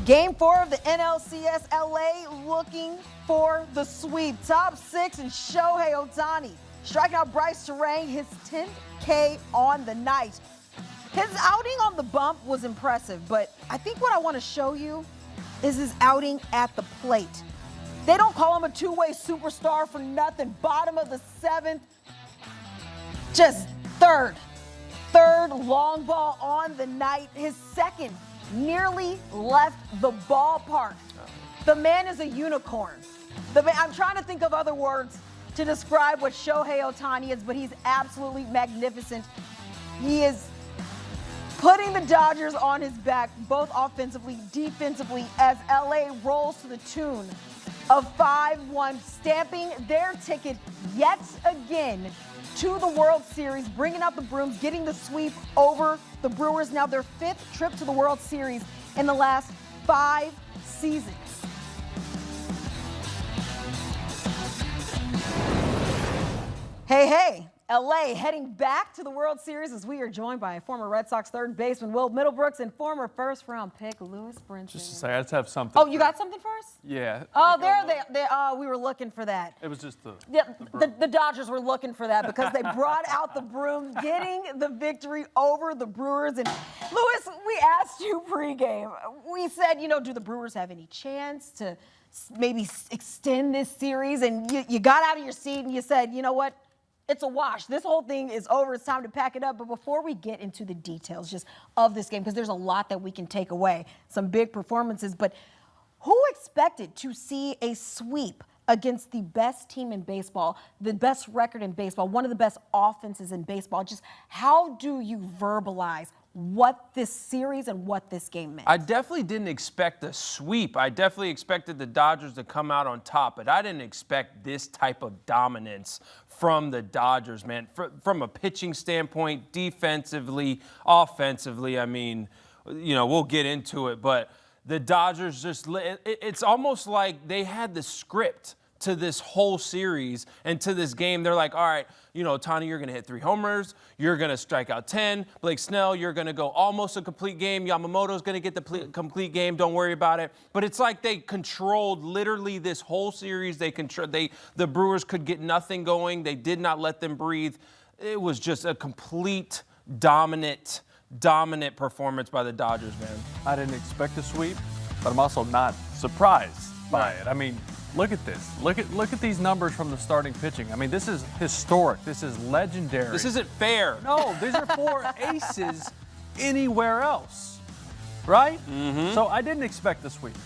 Game 4 of the NLCS, LA looking for the sweep. Top 6 and Shohei Ohtani striking out Bryce Terang, his 10th K on the night. His outing on the bump was impressive, but I think what I want to show you is his outing at the plate. They don't call him a two-way superstar for nothing. Bottom of the 7th, just third long ball on the night. His second nearly left the ballpark. The man is a unicorn. I'm trying to think of other words to describe what Shohei Ohtani is, but he's absolutely magnificent. He is putting the Dodgers on his back, both offensively, defensively, as LA rolls to the tune of 5-1, stamping their ticket yet again to the World Series, bringing out the brooms, getting the sweep over the Brewers. Now their 5th trip to the World Series in the last 5 seasons. Hey, LA heading back to the World Series as we are joined by former Red Sox third baseman Will Middlebrooks and former first-round pick Lewis Brinson. Just to say, I just have something. Oh, you got something for us? Yeah. Oh, we were looking for that. It was just the Dodgers were looking for that because they brought out the broom, getting the victory over the Brewers. And Lewis, we asked you pregame. We said, do the Brewers have any chance to maybe extend this series? And you got out of your seat and you said, you know what? It's a wash. This whole thing is over. It's time to pack it up. But before we get into the details just of this game, because there's a lot that we can take away, some big performances, but who expected to see a sweep against the best team in baseball, the best record in baseball, one of the best offenses in baseball? Just how do you verbalize what this series and what this game meant? I definitely didn't expect a sweep. I definitely expected the Dodgers to come out on top, but I didn't expect this type of dominance from the Dodgers, man. From a pitching standpoint, defensively, offensively, I mean, we'll get into it, but the Dodgers it's almost like they had the script to this whole series and to this game. They're like, all right, Ohtani, you're going to hit 3 homers. You're going to strike out 10. Blake Snell, you're going to go almost a complete game. Yamamoto's going to get the complete game. Don't worry about it. But it's like they controlled literally this whole series. The Brewers could get nothing going. They did not let them breathe. It was just a complete dominant performance by the Dodgers, man. I didn't expect a sweep, but I'm also not surprised by it. I mean, look at this. Look at these numbers from the starting pitching. I mean, this is historic. This is legendary. This isn't fair. No, these are 4 aces anywhere else, right? Mm-hmm. So I didn't expect the sweep.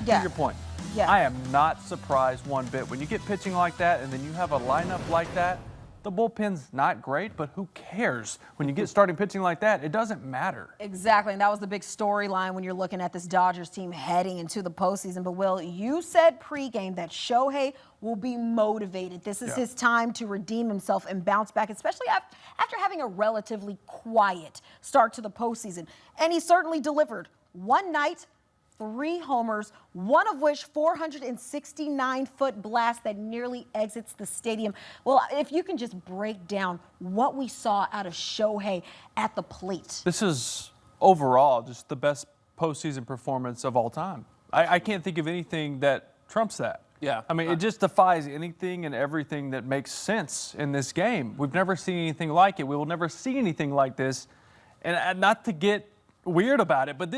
Yeah. To your point. Yeah. I am not surprised one bit. When you get pitching like that and then you have a lineup like that, the bullpen's not great, but who cares? When you get starting pitching like that, it doesn't matter. Exactly, and that was the big storyline when you're looking at this Dodgers team heading into the postseason. But, Will, you said pregame that Shohei will be motivated. This is his time to redeem himself and bounce back, especially after having a relatively quiet start to the postseason. And he certainly delivered. One night, 3 homers, one of which 469-foot blast that nearly exits the stadium. Well, if you can just break down what we saw out of Shohei at the plate. This is overall just the best postseason performance of all time. I can't think of anything that trumps that. Yeah. I mean, it just defies anything and everything that makes sense in this game. We've never seen anything like it. We will never see anything like this. And not to get weird about it, but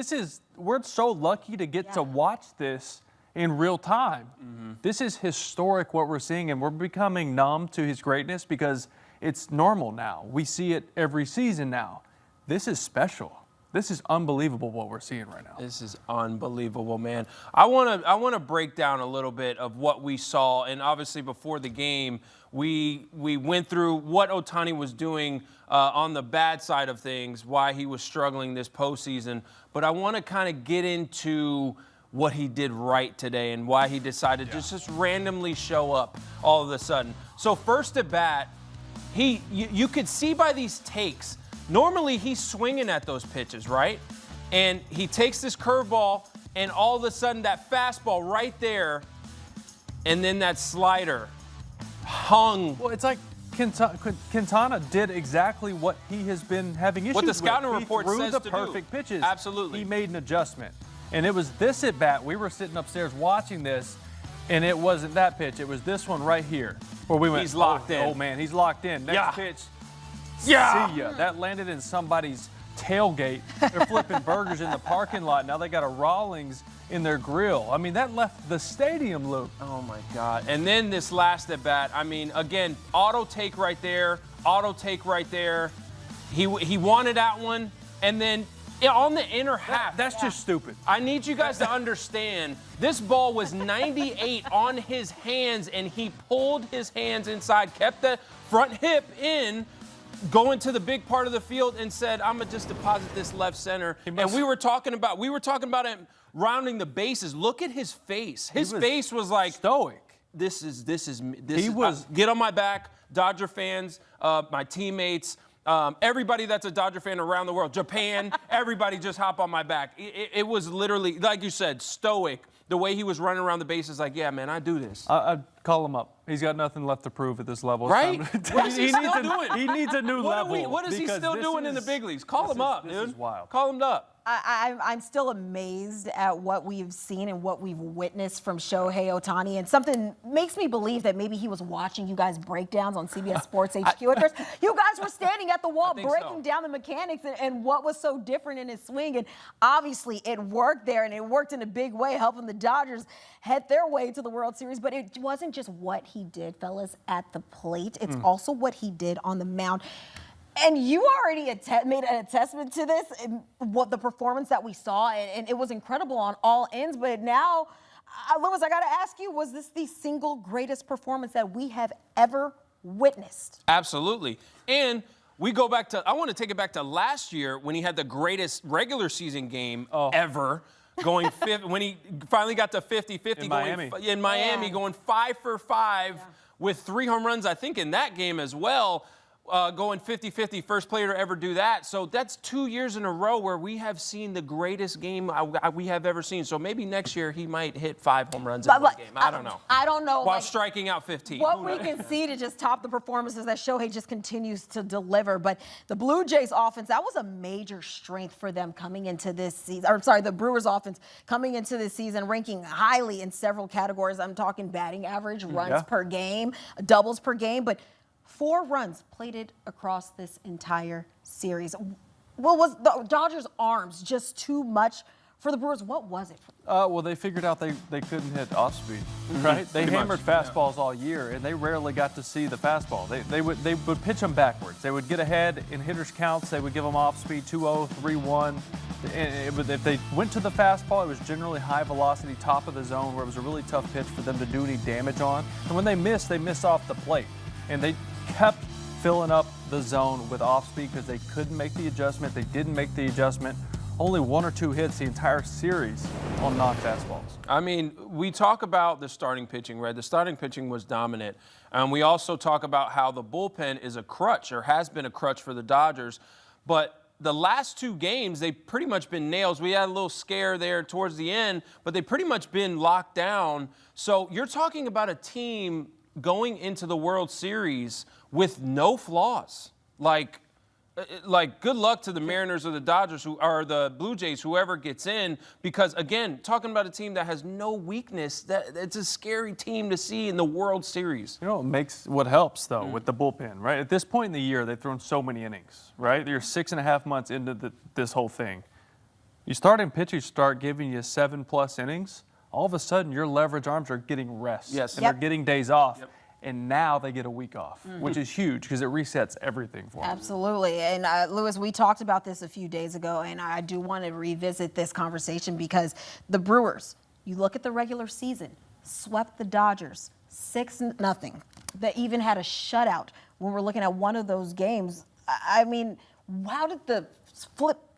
we're so lucky to get to watch this in real time. Mm-hmm. This is historic what we're seeing, and we're becoming numb to his greatness because it's normal now. We see it every season now. This is special. This is unbelievable what we're seeing right now. This is unbelievable, man. I want to break down a little bit of what we saw, and obviously before the game, we went through what Ohtani was doing on the bad side of things, why he was struggling this postseason. But I want to kind of get into what he did right today and why he decided to just randomly show up all of a sudden. So first at bat, you could see by these takes, normally he's swinging at those pitches, right? And he takes this curveball, and all of a sudden that fastball right there, and then that slider hung. Well, it's like Quintana did exactly what he has been having issues with. What the scouting report he threw says the to perfect do. pitches. Absolutely. He made an adjustment. And it was this at bat. We were sitting upstairs watching this, and it wasn't that pitch. It was this one right here where we went. He's locked in. Oh man, he's locked in. Next Yeah. pitch. Yeah. See ya. That landed in somebody's tailgate. They're flipping burgers in the parking lot. Now they got a Rawlings in their grill. I mean, that left the stadium, Luke. Oh my God. And then this last at bat, I mean, again, auto take right there, auto take right there. He wanted that one, and then on the inner half. That's just stupid. I need you guys to understand, this ball was 98 on his hands, and he pulled his hands inside, kept the front hip in, going to the big part of the field, and said, I'm gonna just deposit this left center. And we were talking about him rounding the bases. Look at his face. His face was like stoic. This is get on my back, Dodger fans, my teammates, everybody that's a Dodger fan around the world, Japan, everybody just hop on my back. It was literally, like you said, stoic. The way he was running around the bases, like, yeah, man, I do this. I'd call him up. He's got nothing left to prove at this level. Right? What is he still doing? He needs a new level. What is he still doing in the big leagues? Call him up, dude. This is wild. Call him up. I'm still amazed at what we've seen and what we've witnessed from Shohei Ohtani, and something makes me believe that maybe he was watching you guys breakdowns on CBS Sports HQ. At first, you guys were standing at the wall breaking down the mechanics and what was so different in his swing, and obviously it worked there, and it worked in a big way, helping the Dodgers head their way to the World Series. But it wasn't just what he did, fellas, at the plate. It's also what he did on the mound. And you already made an attestment to this, what the performance that we saw, and it was incredible on all ends. But now, Lewis, I got to ask you, was this the single greatest performance that we have ever witnessed? Absolutely. And we go back to, I want to take it back to last year when he had the greatest regular season game ever. Going when he finally got to 50-50 in Miami, going 5 for 5 with 3 home runs, I think, in that game as well. Going 50-50, first player to ever do that. So that's 2 years in a row where we have seen the greatest game we have ever seen. So maybe next year he might hit 5 home runs in one game. I don't know. I don't know. While striking out 15. What we can see to just top the performances that Shohei just continues to deliver. But the Blue Jays offense, that was a major strength for them coming into this season. Or sorry, the Brewers offense coming into this season, ranking highly in several categories. I'm talking batting average, runs per game, doubles per game. But 4 runs plated across this entire series. Well, was the Dodgers' arms just too much for the Brewers? What was it? Well, they figured out they couldn't hit off speed, right? They hammered fastballs all year, and they rarely got to see the fastball. They would pitch them backwards. They would get ahead in hitters' counts. They would give them off speed 2-0, 3-1. If they went to the fastball, it was generally high velocity, top of the zone, where it was a really tough pitch for them to do any damage on. And when they missed off the plate. And they kept filling up the zone with off speed because they couldn't make the adjustment. They didn't make the adjustment. Only 1 or 2 hits the entire series on non-fastballs. I mean, we talk about the starting pitching, right? The starting pitching was dominant. We also talk about how the bullpen is a crutch, or has been a crutch for the Dodgers. But the last 2 games, they've pretty much been nails. We had a little scare there towards the end, but they've pretty much been locked down. So you're talking about a team going into the World Series with no flaws. Like good luck to the Mariners or the Dodgers or the Blue Jays, whoever gets in, because again, talking about a team that has no weakness, it's a scary team to see in the World Series. You know, what helps though with the bullpen, right? At this point in the year, they've thrown so many innings, right? You're 6.5 months into this whole thing. You start in pitching, start giving you 7+ innings. All of a sudden, your leverage arms are getting rest. Yes. And they're getting days off. Yep. And now they get a week off, which is huge because it resets everything for them. Absolutely. And Lewis, we talked about this a few days ago, and I do want to revisit this conversation because the Brewers, you look at the regular season, swept the Dodgers 6-0. They even had a shutout when we're looking at one of those games. I mean, how did the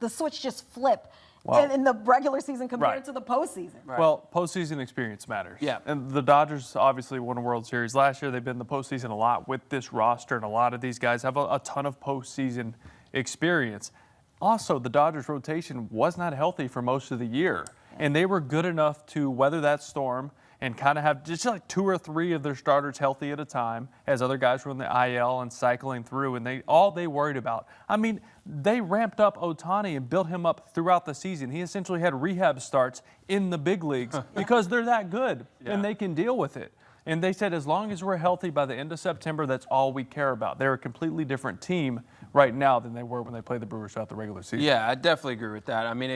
switch just flip? Well, in the regular season compared to the postseason. Right. Well, postseason experience matters. Yeah. And the Dodgers obviously won a World Series last year. They've been in the postseason a lot with this roster, and a lot of these guys have a ton of postseason experience. Also, the Dodgers rotation was not healthy for most of the year, and they were good enough to weather that storm and kind of have just like 2 or 3 of their starters healthy at a time, as other guys were in the IL and cycling through, and they worried about. I mean, they ramped up Ohtani and built him up throughout the season. He essentially had rehab starts in the big leagues because they're that good and they can deal with it. And they said, as long as we're healthy by the end of September, that's all we care about. They're a completely different team right now than they were when they played the Brewers throughout the regular season. Yeah, I definitely agree with that. I mean,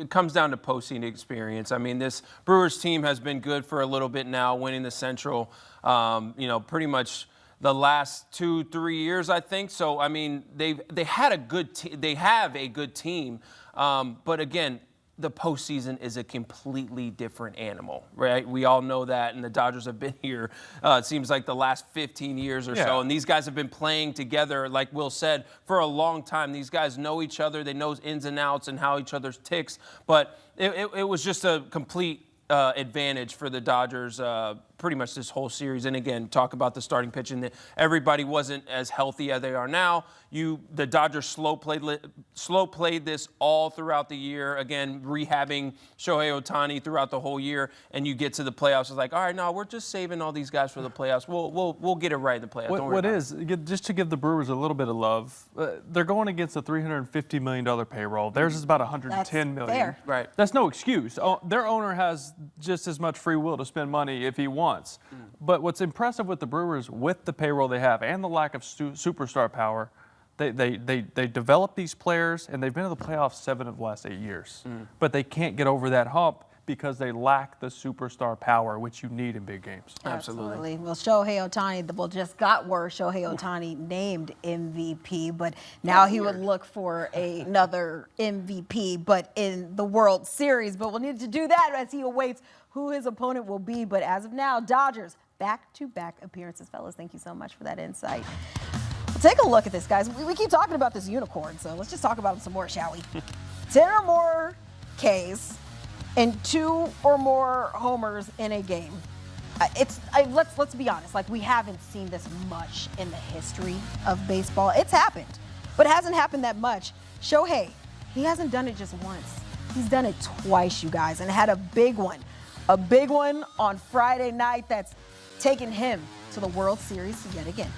it comes down to postseason experience. I mean, this Brewers team has been good for a little bit now, winning the Central, pretty much the last 2-3 years, I think. So, I mean, they have a good team, but again, the postseason is a completely different animal, right? We all know that, and the Dodgers have been here, it seems like the last 15 years or so, and these guys have been playing together, like Will said, for a long time. These guys know each other. They know ins and outs and how each other's ticks, but it was just a complete advantage for the Dodgers pretty much this whole series. And again, talk about the starting pitching. Everybody wasn't as healthy as they are now. The Dodgers slow played this all throughout the year. Again, rehabbing Shohei Ohtani throughout the whole year, and you get to the playoffs. It's like, all right, no, we're just saving all these guys for the playoffs. We'll get it right in the playoffs. Don't worry just to give the Brewers a little bit of love, they're going against a $350 million payroll. Theirs is about $110 million. Fair. Right. That's no excuse. Their owner has just as much free will to spend money if he wants. But what's impressive with the Brewers, with the payroll they have and the lack of superstar power, they develop these players, and they've been to the playoffs 7 of the last 8 years. But they can't get over that hump because they lack the superstar power, which you need in big games. Absolutely. Well, Shohei Ohtani, just got word Shohei Ohtani named MVP, but now he would look for another MVP, but in the World Series. But we'll need to do that as he awaits who his opponent will be. But as of now, Dodgers back-to-back appearances. Fellas, thank you so much for that insight. Take a look at this, guys. We keep talking about this unicorn, so let's just talk about him some more, shall we? 10 or more Ks and 2 or more homers in a game. Let's be honest. Like, we haven't seen this much in the history of baseball. It's happened, but it hasn't happened that much. Shohei, he hasn't done it just once. He's done it twice, you guys, and had a big one. A big one on Friday night that's taken him to the World Series yet again.